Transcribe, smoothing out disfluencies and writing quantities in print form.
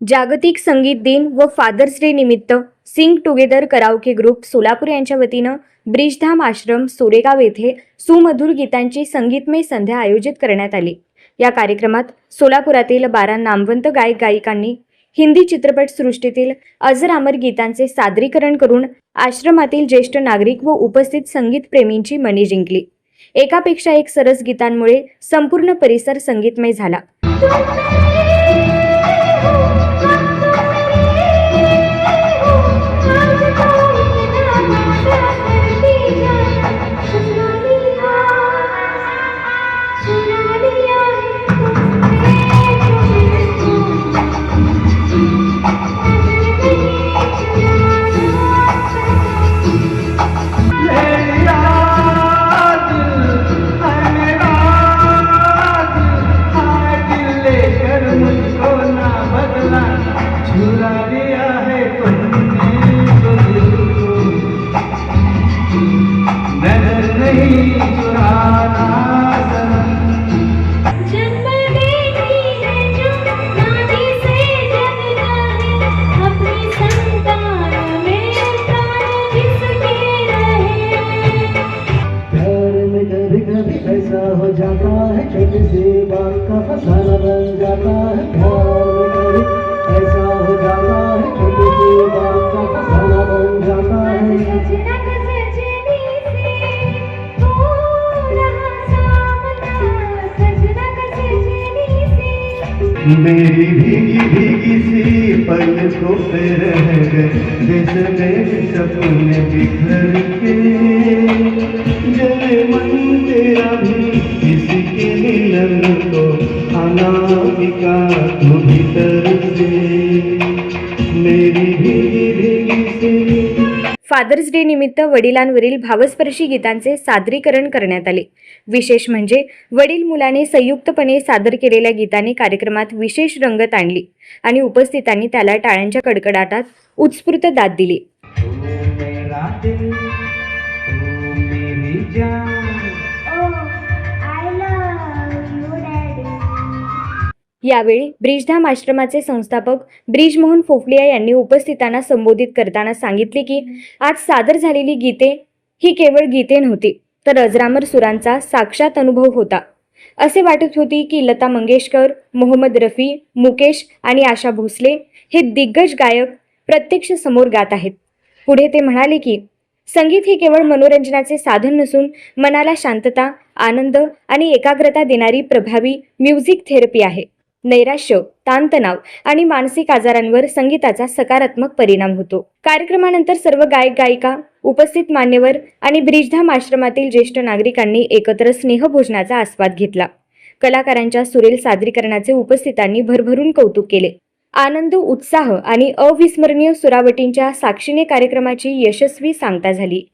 जागतिक संगीत दिन व फादर्स डे निमित्त Singh together karaoke group Solapur यांच्या वतीनं ब्रिजधाम आश्रम सोरेगाव येथे सुमधुर गीतांची संगीतमय संध्या आयोजित करण्यात आली। या कार्यक्रमात सोलापुरातील 12 नामवंत गायक गायिकांनी हिंदी चित्रपट सृष्टीतील अजरामर गीतांचे सादरीकरण करून आश्रमातील ज्येष्ठ नागरिक व उपस्थित संगीत प्रेमींची मने जिंकली। एकापेक्षा एक सरस गीतांमुळे संपूर्ण परिसर संगीतमय झाला। ऐसा हो जाता है छोटी सी बात का फसाना बन जाता है। प्यार में कभी ऐसा हो जाता है छोटी सी बात का फसाना बन जाता है। मेरी भीगी भीगी सी पलकों पे रह गए जैसे मेरे सपने बिखर के। जले मन तेरा भी किसी के मिलन को अनामिका तू भीतर से। मेरी भीगी भीगी सी। फादर्स डे निमित्त वडिलांवरील भावस्पर्शी गीतांचे सादरीकरण करण्यात आले। विशेष म्हणजे वडील मुलाने संयुक्तपणे सादर केलेल्या गीताने कार्यक्रमात विशेष रंगत आणली आणि उपस्थितांनी त्याला टाळ्यांच्या कडकडाटात उत्स्फूर्त दाद दिली। यावेळी ब्रिजधाम आश्रमाचे संस्थापक ब्रिजमोहन फोफलिया यांनी उपस्थितांना संबोधित करताना सांगितले की आज सादर झालेली गीते ही केवळ गीते नव्हती, तर अजरामर सुरांचा साक्षात अनुभव होता। असे वाटत होती की लता मंगेशकर, मोहम्मद रफी, मुकेश आणि आशा भोसले हे दिग्गज गायक प्रत्यक्ष समोर गात आहेत। पुढे ते म्हणाले की संगीत हे केवळ मनोरंजनाचे साधन नसून मनाला शांतता, आनंद आणि एकाग्रता देणारी प्रभावी म्युझिक थेरपी आहे। नैराश्य, ताणतणाव आणि मानसिक आजारांवर संगीताचा सकारात्मक परिणाम होतो। कार्यक्रमानंतर सर्व गायक गायिका, उपस्थित मान्यवर आणि ब्रिजधाम आश्रमातील ज्येष्ठ नागरिकांनी एकत्र स्नेहभोजनाचा आस्वाद घेतला। कलाकारांच्या सुरेल सादरीकरणाचे उपस्थितांनी भरभरून कौतुक केले। आनंद, उत्साह आणि अविस्मरणीय सुरावटींच्या साक्षीने कार्यक्रमाची यशस्वी सांगता झाली।